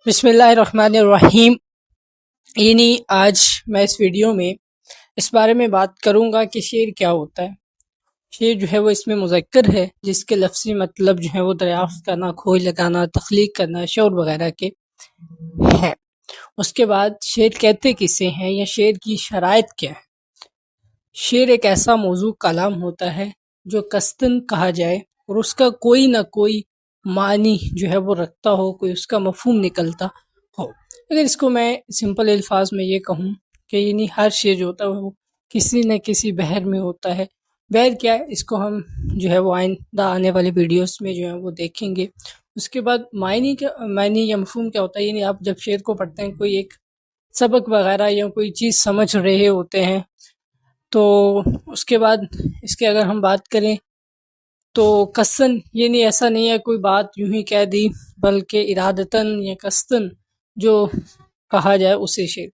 بسم اللہ الرحمن الرحیم۔ یعنی آج میں اس ویڈیو میں اس بارے میں بات کروں گا کہ شعر کیا ہوتا ہے۔ شعر جو ہے وہ اس میں مذکر ہے، جس کے لفظی مطلب جو ہے وہ دریافت کرنا، کھوج لگانا، تخلیق کرنا، شعر وغیرہ کے ہیں۔ اس کے بعد شعر کہتے کسے ہیں یا شعر کی شرائط کیا ہے۔ شعر ایک ایسا موضوع کلام ہوتا ہے جو قصداً کہا جائے اور اس کا کوئی نہ کوئی معنی جو ہے وہ رکھتا ہو، کوئی اس کا مفہوم نکلتا ہو۔ اگر اس کو میں سمپل الفاظ میں یہ کہوں کہ یعنی ہر شعر جو ہوتا ہے وہ کسی نہ کسی بحر میں ہوتا ہے۔ بحر کیا ہے، اس کو ہم جو ہے وہ آئندہ آنے والے ویڈیوز میں جو ہے وہ دیکھیں گے۔ اس کے بعد معنی یا مفہوم کیا ہوتا ہے، یعنی آپ جب شعر کو پڑھتے ہیں، کوئی ایک سبق وغیرہ یا کوئی چیز سمجھ رہے ہوتے ہیں، تو اس کے بعد اس کے اگر ہم بات کریں تو قصداً، یعنی ایسا نہیں ہے کوئی بات یوں ہی کہہ دی، بلکہ ارادتاً یا قصداً جو کہا جائے اسے شعر